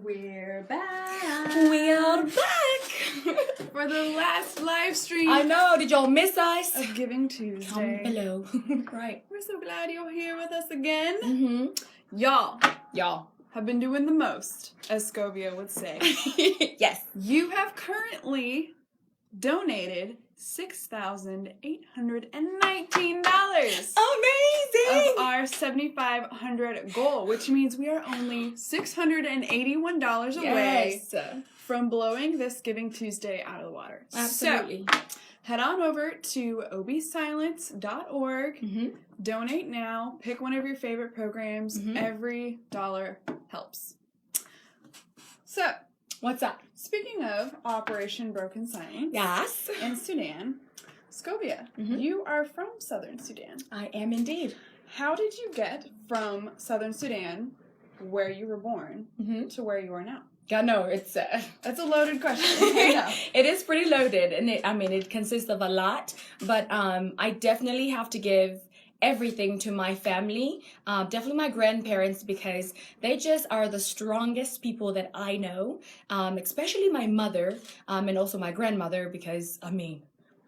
We're back. We are back For the last live stream. I know. Did y'all miss us? Of Giving Tuesday. Comment below. Right. We're so glad you're here with us again. Mm-hmm. Y'all have been doing the most, as Scovia would say. Yes. You have currently donated $6,819 Amazing. of our $7,500 goal, which means we are only $681 away from blowing this Giving Tuesday out of the water. Absolutely. So, head on over to obsilence.org. Mm-hmm. Donate now. Pick one of your favorite programs. Mm-hmm. Every dollar helps. So, What's up? speaking of Operation Broken Silence Yes. in Sudan, Scovia, Mm-hmm. you are from Southern Sudan. I am indeed. How did you get from Southern Sudan, where you were born, Mm-hmm. to where you are now? Yeah, no, it's That's a loaded question. I know. It is pretty loaded, and it consists of a lot. But I definitely have to give everything to my family, definitely my grandparents, because they just are the strongest people that I know, especially my mother, and also my grandmother, because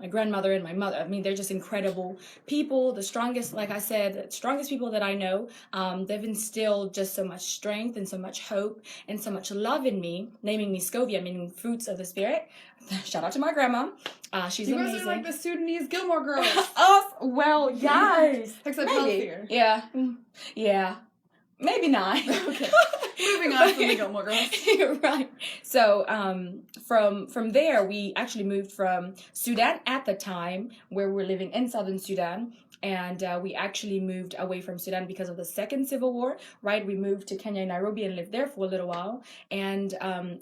my grandmother and my mother, they're just incredible people. The strongest, like I said, the strongest people that I know. They've instilled just so much strength and so much hope and so much love in me, naming me Scovia, meaning fruits of the spirit. Shout out to my grandma. She's amazing. You guys are like the Sudanese Gilmore Girls. Oh, well, yes. Except Maybe. healthier. Yeah. Yeah. Maybe not. Okay. Moving on from the Gilmore Girls. You're right. So from there, we actually moved from Sudan at the time, where we're living in Southern Sudan. And we actually moved away from Sudan because of the second civil war, right? We moved to Kenya and Nairobi and lived there for a little while. And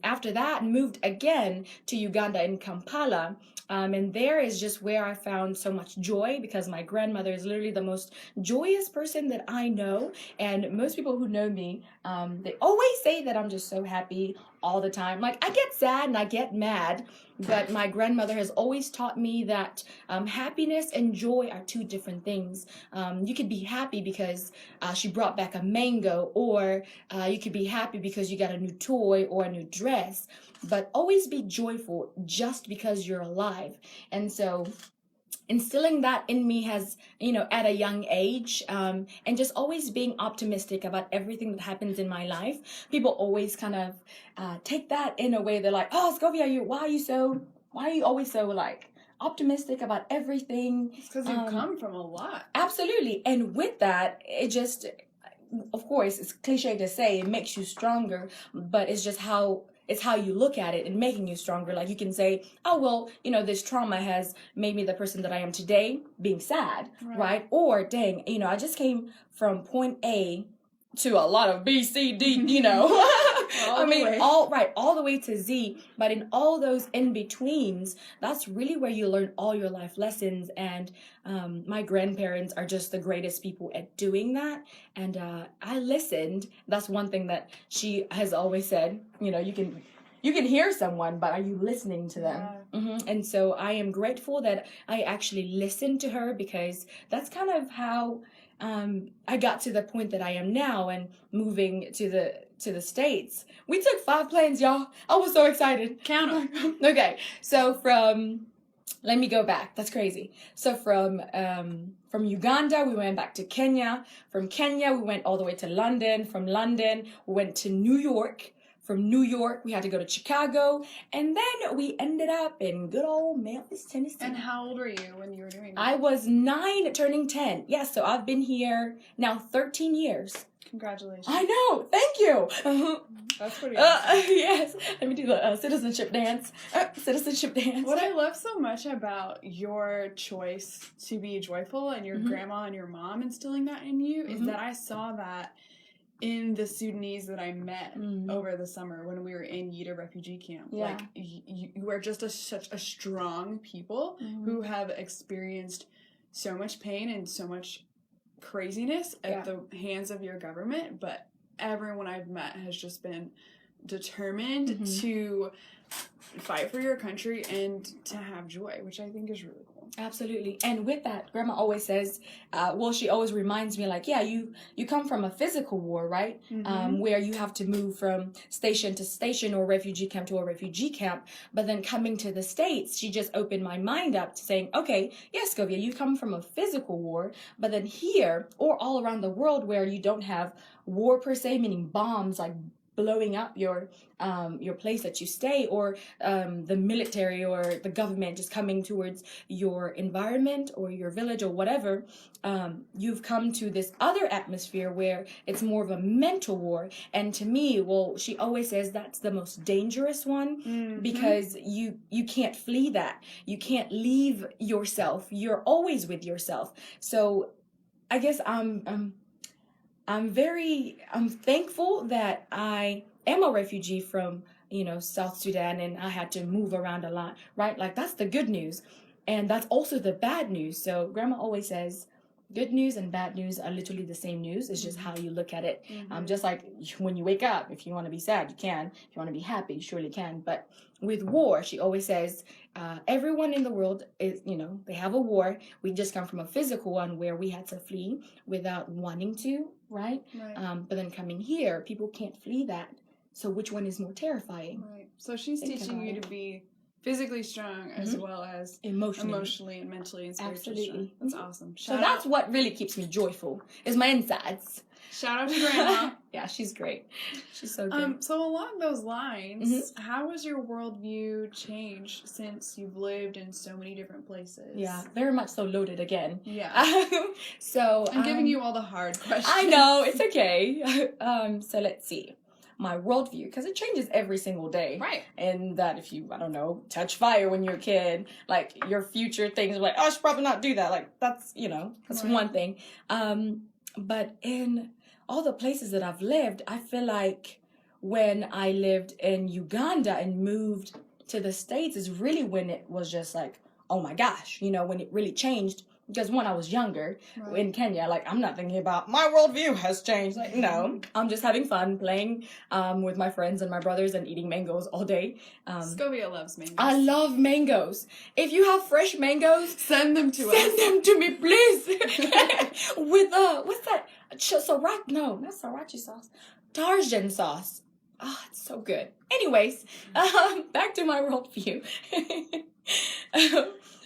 after that, moved again to Uganda in Kampala. And there is just where I found so much joy, because my grandmother is literally the most joyous person that I know. And most people who know me, they always say that I'm just so happy all the time. Like, I get sad and I get mad, but my grandmother has always taught me that happiness and joy are two different things. You could be happy because she brought back a mango, or you could be happy because you got a new toy or a new dress, but always be joyful just because you're alive. And so instilling that in me has, at a young age, and just always being optimistic about everything that happens in my life. People always kind of take that in a way. They're like, oh, Scovia, why are you always so like optimistic about everything? It's because you've come from a lot. Absolutely. And with that, it just, of course, it's cliche to say it makes you stronger, but it's just how you look at it and making you stronger. Like, you can say, oh, well, this trauma has made me the person that I am today, being sad, right? Or, dang, I just came from point A to a lot of B, C, D, all the way to Z. But in all those in-betweens, that's really where you learn all your life lessons. And my grandparents are just the greatest people at doing that. And I listened. That's one thing that she has always said. You can hear someone, but are you listening to them? Yeah. Mm-hmm. And so I am grateful that I actually listened to her, because that's kind of how I got to the point that I am now, and moving to the States. We took 5 planes, y'all. I was so excited. Count them. Okay, so let me go back. That's crazy. So from Uganda, we went back to Kenya. From Kenya, we went all the way to London. From London, we went to New York. From New York, we had to go to Chicago. And then we ended up in good old Memphis, Tennessee. And how old were you when you were doing that? I was 9 turning 10. Yes, so I've been here now 13 years. Congratulations. I know. Thank you. That's pretty awesome. Yes. Let me do the citizenship dance. Citizenship dance. What I love so much about your choice to be joyful, and your grandma and your mom instilling that in you, is that I saw that in the Sudanese that I met over the summer when we were in Yida refugee camp. Yeah. Like, you are just such a strong people who have experienced so much pain and so much craziness at the hands of your government, but everyone I've met has just been determined to fight for your country and to have joy, which I think is really cool. Absolutely. And with that, Grandma always says, she always reminds me, like, yeah, you come from a physical war, right? Where you have to move from station to station or refugee camp to a refugee camp. But then coming to the States, she just opened my mind up to saying, okay, yes, Govia, you come from a physical war, but then here or all around the world where you don't have war per se, meaning bombs like blowing up your place that you stay, or the military or the government just coming towards your environment or your village or whatever, you've come to this other atmosphere where it's more of a mental war. And to me, she always says that's the most dangerous one, because you can't flee that. You can't leave yourself. You're always with yourself. So I guess I'm thankful that I am a refugee from, South Sudan, and I had to move around a lot, right? Like, that's the good news. And that's also the bad news. So Grandma always says, good news and bad news are literally the same news. It's just how you look at it. Just like when you wake up, if you want to be sad, you can. If you want to be happy, you surely can. But with war, she always says, everyone in the world is, they have a war. We just come from a physical one where we had to flee without wanting to, right? But then coming here, people can't flee that. So which one is more terrifying? Right. So she's teaching you to be physically strong as well as emotionally and mentally and spiritually strong. That's awesome. So that's what really keeps me joyful, is my insides. Shout out to Grandma. Yeah, she's great. She's so good. So along those lines, how has your worldview changed since you've lived in so many different places? Yeah, very much so loaded again. Yeah. So I'm giving you all the hard questions. I know, it's okay. So let's see. My worldview, because it changes every single day. Right. And that if you, touch fire when you're a kid, like, your future things are like, I should probably not do that. Like, that's, that's one thing. But in all the places that I've lived, I feel like when I lived in Uganda and moved to the States is really when it was just like, oh my gosh, when it really changed. Because when I was younger in Kenya, like, I'm not thinking about my worldview has changed. Like, no, I'm just having fun playing with my friends and my brothers and eating mangoes all day. Scovia loves mangoes. I love mangoes. If you have fresh mangoes, send them to us. Send them to me, please. With what's that? No, not sriracha sauce. Tarjan sauce. Oh, it's so good. Anyways, back to my worldview.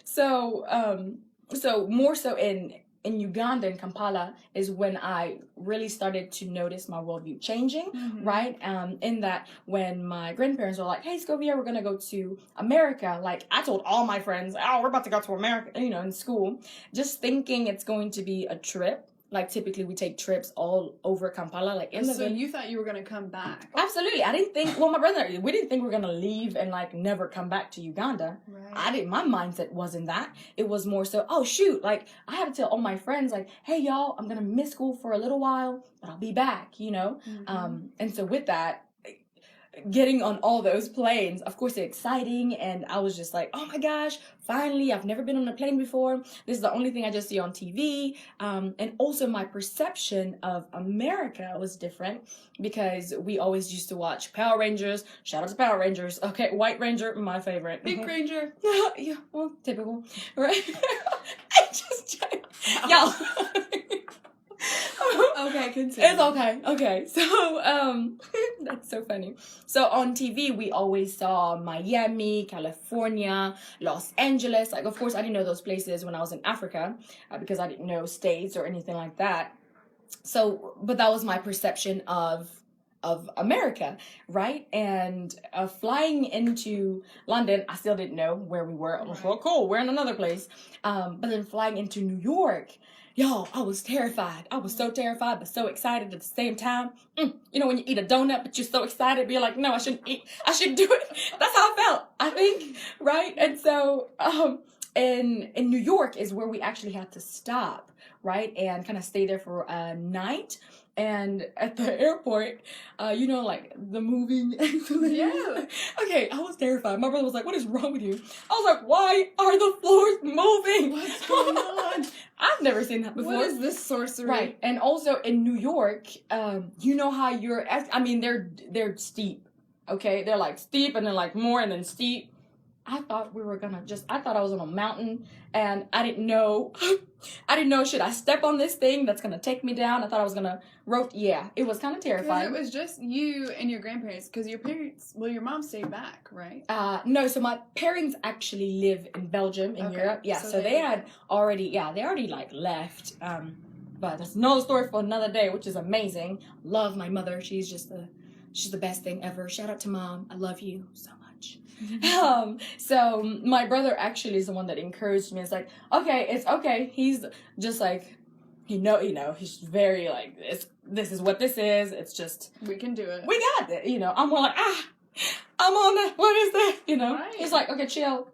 So more so in Uganda, in Kampala, is when I really started to notice my worldview changing, right? In that when my grandparents were like, hey, Scovia, we're going to go to America. Like, I told all my friends, we're about to go to America, in school, just thinking it's going to be a trip. Like, typically we take trips all over Kampala. Like, so you thought you were going to come back? Absolutely. I didn't think, my brother, we didn't think we were going to leave and, like, never come back to Uganda. Right. My mindset wasn't that. It was more so, oh, shoot. Like, I had to tell all my friends, like, hey, y'all, I'm going to miss school for a little while, but I'll be back, And so with that, getting on all those planes, of course, it's exciting, and I was just like, oh my gosh, finally, I've never been on a plane before. This is the only thing I just see on TV. And also my perception of America was different because we always used to watch Power Rangers. Shout out to Power Rangers. Okay, White Ranger, my favorite. Pink Ranger. Yeah, well, typical, right? I just, y'all. Okay, continue. It's okay. Okay, so that's so funny. So on TV, we always saw Miami, California, Los Angeles. Like, of course, I didn't know those places when I was in Africa because I didn't know states or anything like that. So, but that was my perception of America, right? And flying into London, I still didn't know where we were. I was like, oh, cool, we're in another place. But then flying into New York, y'all, I was terrified. I was so terrified, but so excited at the same time. When you eat a donut, but you're so excited, but you're like, no, I shouldn't eat. I should do it. That's how I felt, I think, right? And so in New York is where we actually had to stop, right? And kind of stay there for a night. And at the airport, like the moving. Yeah. Okay, I was terrified. My brother was like, what is wrong with you? I was like, why are the floors moving? What's going on? I've never seen that before. What is this sorcery? Right. And also in New York, you know how they're steep. Okay? They're like steep and then like more and then steep. I thought we were gonna I thought I was on a mountain, and I didn't know, should I step on this thing that's gonna take me down? I thought I was gonna yeah, it was kind of terrifying. Because it was just you and your grandparents, because your parents, well, your mom stayed back, right? No, so my parents actually live in Belgium, in Europe. Yeah, so they had already, like left. But that's another story for another day, which is amazing. Love my mother. She's the best thing ever. Shout out to Mom. I love you so much. So my brother actually is the one that encouraged me. It's like, okay, it's okay. He's just like, he's very like, this is what this is. It's just, we can do it. We got it. I'm more like, I'm on that. What is that? Right. He's like, okay, chill.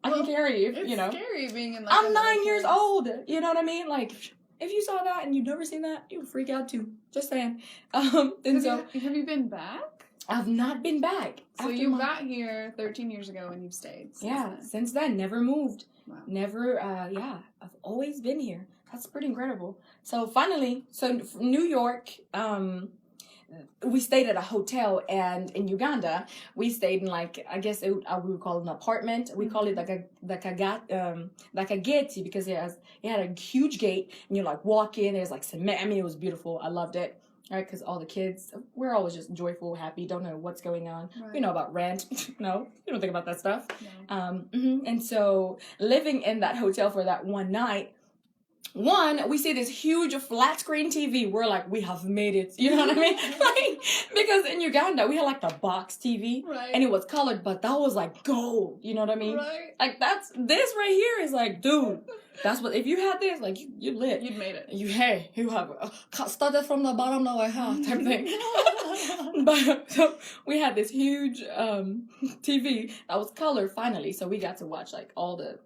I can carry you. It's scary being in like. I'm 9 years old. You know what I mean? Like, if you saw that and you've never seen that, you would freak out too. Just saying. And so, have you been back? I've not been back. So you got here 13 years ago and you've stayed. Since then, never moved. Wow. Never. I've always been here. That's pretty incredible. So finally, New York. We stayed at a hotel, and in Uganda, we stayed in like, I guess we would call it an apartment. We call it like a gate, because it had a huge gate, and you like walk in. There's like cement. I mean, it was beautiful. I loved it. Right, because all the kids, we're always just joyful, happy, don't know what's going on. Right. We know about rent. No, you don't think about that stuff. No. And so living in that hotel for that one night, we see this huge flat screen TV. We're like, we have made it. You know what I mean? Like, because in Uganda, we had like the box TV. Right. And it was colored, but that was like gold. You know what I mean? Right. Like, this right here is like, dude, that's what, if you had this, like, you lit. You'd made it. You have started from the bottom, now I have type thing. But so we had this huge TV that was color finally. So we got to watch like all the,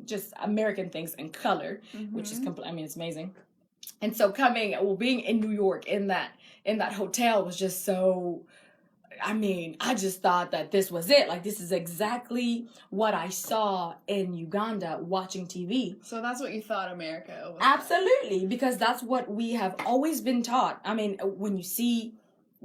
just American things in color, which is it's amazing. And so being in New York in that hotel was just so, I just thought that this was it. Like, this is exactly what I saw in Uganda watching TV. So that's what you thought America was. Absolutely, because that's what we have always been taught. When you see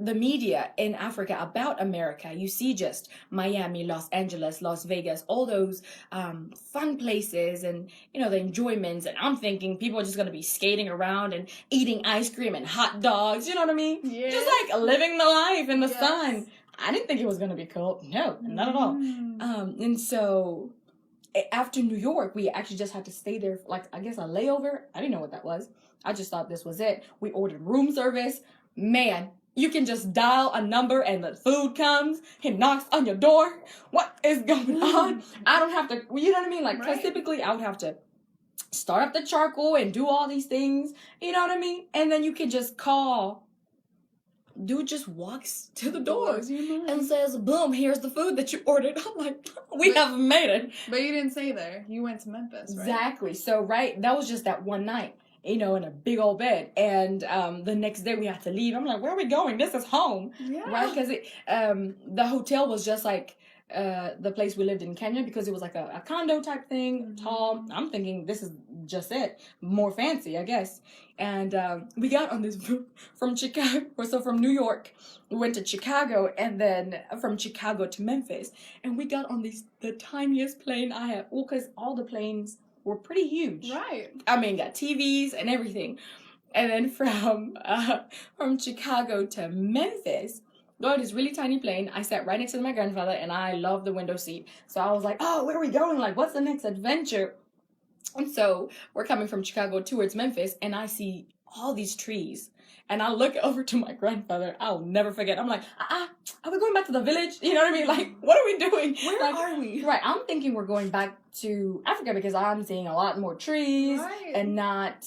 the media in Africa about America, you see just Miami, Los Angeles, Las Vegas, all those fun places and, the enjoyments. And I'm thinking people are just going to be skating around and eating ice cream and hot dogs. You know what I mean? Yeah. Just like living the life in the sun. I didn't think it was going to be cold. No, not at all. And so after New York, we actually just had to stay there for, like, I guess a layover. I didn't know what that was. I just thought this was it. We ordered room service. Man, you can just dial a number and the food comes. He knocks on your door. What is going on? I don't have to, you know what I mean? Like, because typically I would have to start up the charcoal and do all these things. You know what I mean? And then you can just call. Dude just walks to the door and says, boom, here's the food that you ordered. I'm like, we have made it. But you didn't stay there. You went to Memphis, right? Exactly. So, that was just that one night. In a big old bed. And the next day we had to leave. I'm like, where are we going? This is home. Yeah. Right? Because the hotel was just like the place we lived in Kenya, because it was like a condo type thing, tall. I'm thinking this is just it. More fancy, I guess. And we got on this from Chicago, so from New York, we went to Chicago, and then from Chicago to Memphis. And we got on the tiniest plane I have. Well, because all the planes were pretty huge. Right. Got TVs and everything. And then from Chicago to Memphis, got this really tiny plane. I sat right next to my grandfather, and I love the window seat. So I was like, oh, where are we going? Like, what's the next adventure? And so we're coming from Chicago towards Memphis, and I see all these trees. And I look over to my grandfather. I'll never forget. I'm like, are we going back to the village? You know what I mean? Like, what are we doing? Where are we? Right. I'm thinking we're going back to Africa, because I'm seeing a lot more trees and not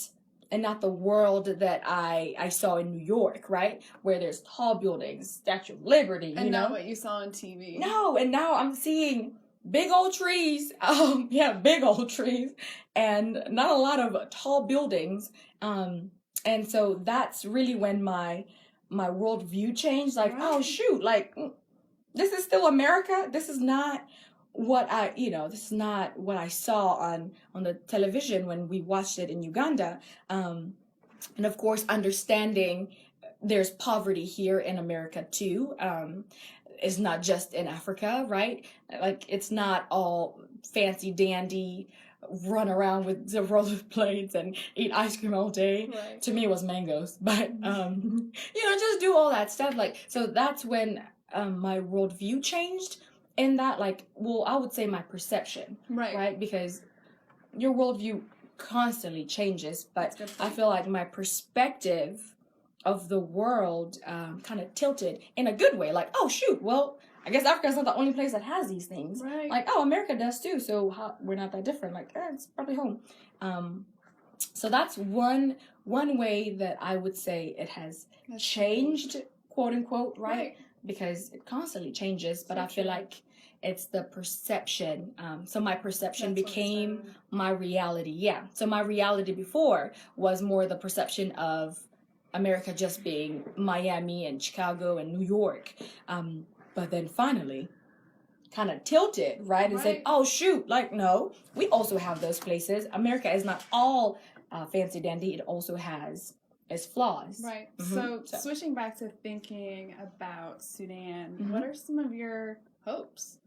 the world that I saw in New York, right? Where there's tall buildings, Statue of Liberty, and not what you saw on TV. No, and now I'm seeing big old trees. Big old trees, and not a lot of tall buildings. And so that's really when my worldview changed. Like, oh shoot, like, this is still America. This is not what this is not what I saw on the television when we watched it in Uganda. And of course, understanding there's poverty here in America too. is not just in Africa, right? Like, it's not all fancy dandy, run around with the rollerblades and eat ice cream all day. Right. To me, it was mangoes, but just do all that stuff. Like, so that's when my worldview changed. In that, like, well, I would say my perception, right? Because your worldview constantly changes, but I feel like my perspective of the world kind of tilted in a good way. Like, oh shoot, well, I guess Africa's not the only place that has these things. Right. Like, oh, America does too, so we're not that different. Like, it's probably home. So that's one way that I would say it has changed, quote unquote, right? Because it constantly changes, but I feel like it's the perception. So my perception became my reality. Yeah. So my reality before was more the perception of America just being Miami and Chicago and New York. But then finally kind of tilted, right? And said, oh, shoot, like, no, we also have those places. America is not all fancy dandy. It also has its flaws. Right. So switching back to thinking about Sudan, what are some of your hopes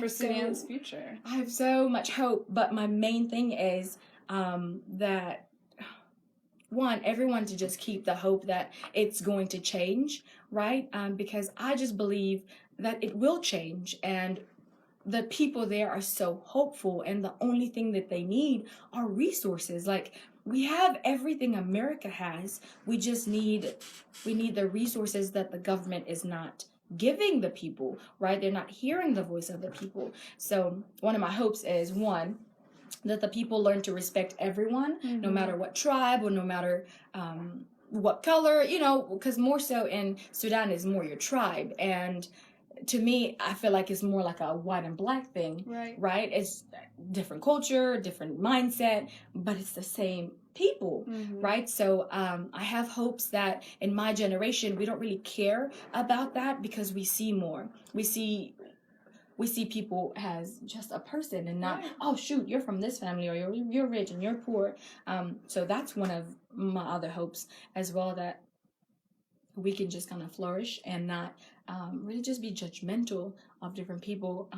for Sudan's future? I have so much hope, but my main thing is that, one, everyone to just keep the hope that it's going to change, right? Because I just believe that it will change, and the people there are so hopeful, and the only thing that they need are resources. Like, we have everything America has. We just need the resources that the government is not giving the people, right? They're not hearing the voice of the people. So one of my hopes is, one, that the people learn to respect everyone, no matter what tribe or no matter what color, because more so in Sudan is more your tribe. And to me, I feel like it's more like a white and black thing, right? It's different culture, different mindset, but it's the same people, right? So I have hopes that in my generation, we don't really care about that because we see more. We see people as just a person and not, oh shoot, you're from this family, or you're rich and you're poor. So that's one of my other hopes as well, that we can just kind of flourish and not really just be judgmental of different people.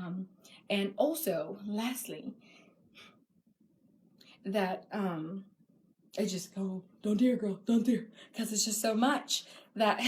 And also, lastly, that it's just, oh, don't dare, girl, don't dare, because it's just so much that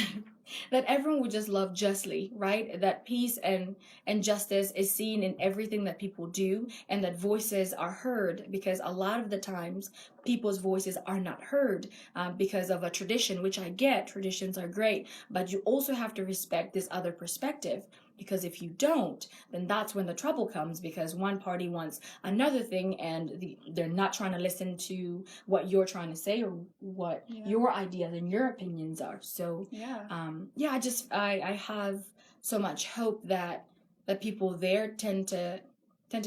that everyone would just love justly, right? That peace and justice is seen in everything that people do, and that voices are heard, because a lot of the times people's voices are not heard because of a tradition, which I get. Traditions are great, but you also have to respect this other perspective, because if you don't, then that's when the trouble comes, because one party wants another thing, and they're not trying to listen to what you're trying to say or what your ideas and your opinions are. So I have so much hope that the people there tend to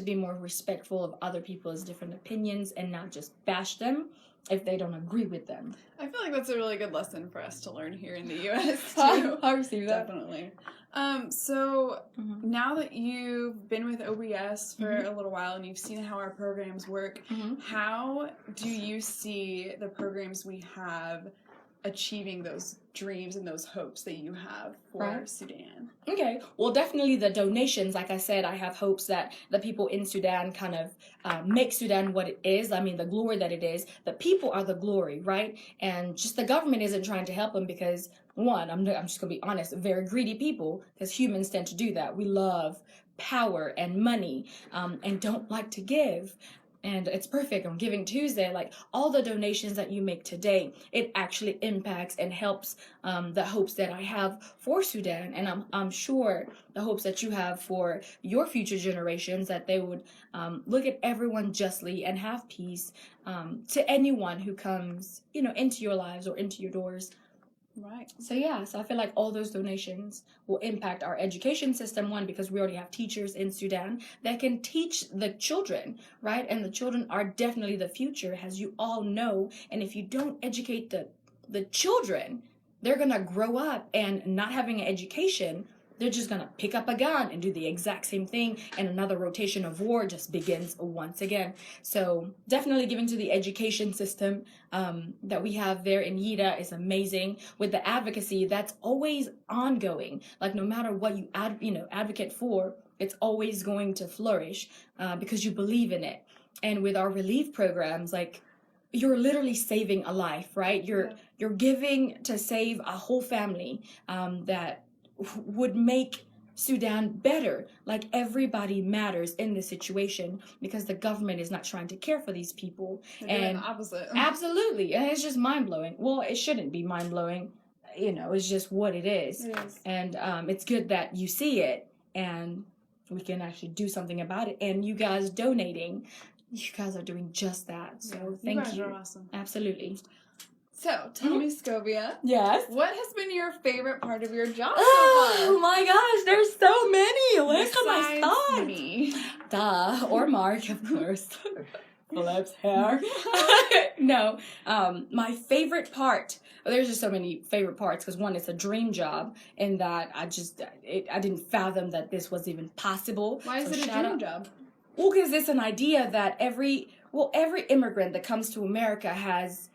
be more respectful of other people's different opinions and not just bash them if they don't agree with them. I feel like that's a really good lesson for us to learn here in the U.S. too. I receive that. Definitely. So now that you've been with OBS for a little while and you've seen how our programs work, how do you see the programs we have achieving those dreams and those hopes that you have for Sudan? Okay, well, definitely the donations. Like I said, I have hopes that the people in Sudan kind of make Sudan what it is. I mean, the glory that it is. The people are the glory, right? And just the government isn't trying to help them because, one, I'm just going to be honest, very greedy people, because humans tend to do that. We love power and money and don't like to give. And it's perfect on Giving Tuesday, like all the donations that you make today, it actually impacts and helps the hopes that I have for Sudan. And I'm sure the hopes that you have for your future generations, that they would look at everyone justly and have peace to anyone who comes, into your lives or into your doors. Right. So I feel like all those donations will impact our education system, one, because we already have teachers in Sudan that can teach the children, right? And the children are definitely the future, as you all know. And if you don't educate the children, they're going to grow up and not having an education, they're just gonna pick up a gun and do the exact same thing, and another rotation of war just begins once again. So definitely giving to the education system that we have there in Yida is amazing. With the advocacy, that's always ongoing. Like no matter what you advocate for, it's always going to flourish because you believe in it. And with our relief programs, like you're literally saving a life, right? You're giving to save a whole family that would make Sudan better. Like everybody matters in this situation because the government is not trying to care for these people. They're doing the opposite. Absolutely. And it's just mind-blowing. Well, it shouldn't be mind-blowing. It's just what it is. It is. And it's good that you see it and we can actually do something about it. And you guys donating, you guys are doing just that. So thank you. You guys are awesome. Absolutely. So, tell me, Scovia. Yes. What has been your favorite part of your job Oh my gosh, there's so many. Where can I start? Me. Duh. Or Mark, of course. Philip's hair. No. My favorite part. Well, there's just so many favorite parts because one, it's a dream job in that I didn't fathom that this was even possible. Why is it a dream job? Well, because it's an idea that every immigrant that comes to America has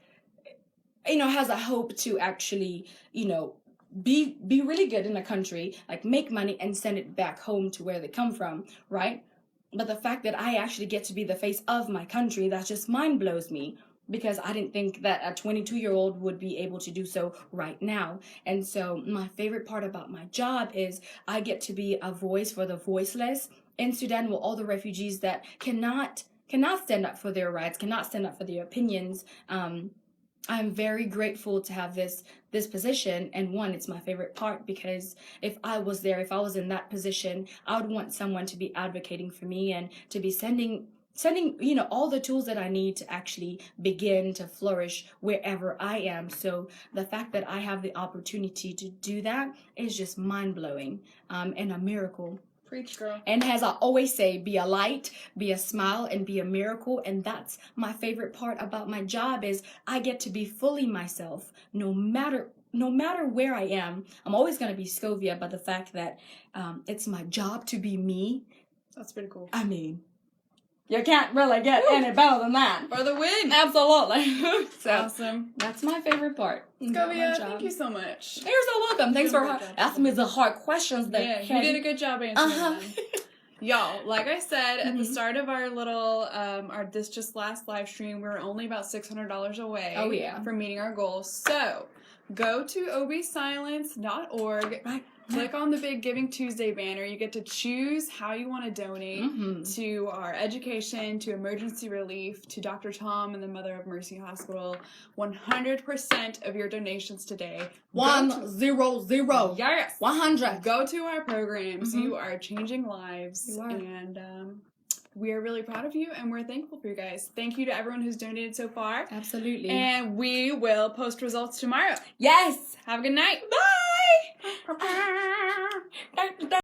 a hope to actually, be really good in the country, like make money and send it back home to where they come from, right? But the fact that I actually get to be the face of my country, that just mind blows me because I didn't think that a 22-year-old would be able to do so right now. And so my favorite part about my job is I get to be a voice for the voiceless in Sudan, with all the refugees that cannot stand up for their rights, cannot stand up for their opinions. I'm very grateful to have this position, and one, it's my favorite part because if I was in that position, I would want someone to be advocating for me and to be sending all the tools that I need to actually begin to flourish wherever I am. So the fact that I have the opportunity to do that is just mind-blowing and a miracle. Preach, girl. And as I always say, be a light, be a smile, and be a miracle. And that's my favorite part about my job is I get to be fully myself no matter where I am. I'm always going to be Scovia, but the fact that it's my job to be me. That's pretty cool. I mean, you can't really get any better than that. For the win. Absolutely. So awesome. That's my favorite part. Scovia, thank you so much. You're so welcome. Thanks for asking me the hard questions. You did a good job answering them. Y'all, like I said at the start of our little, this just last live stream, we were only about $600 away from meeting our goal. So, go to obsilence.org. Right. Click on the big Giving Tuesday banner. You get to choose how you want to donate to our education, to emergency relief, to Dr. Tom and the Mother of Mercy Hospital. 100% of your donations today. 100. Yes. 100. Go to our programs. You are changing lives. You are. And we are really proud of you, and we're thankful for you guys. Thank you to everyone who's donated so far. Absolutely. And we will post results tomorrow. Yes. Have a good night. Bye.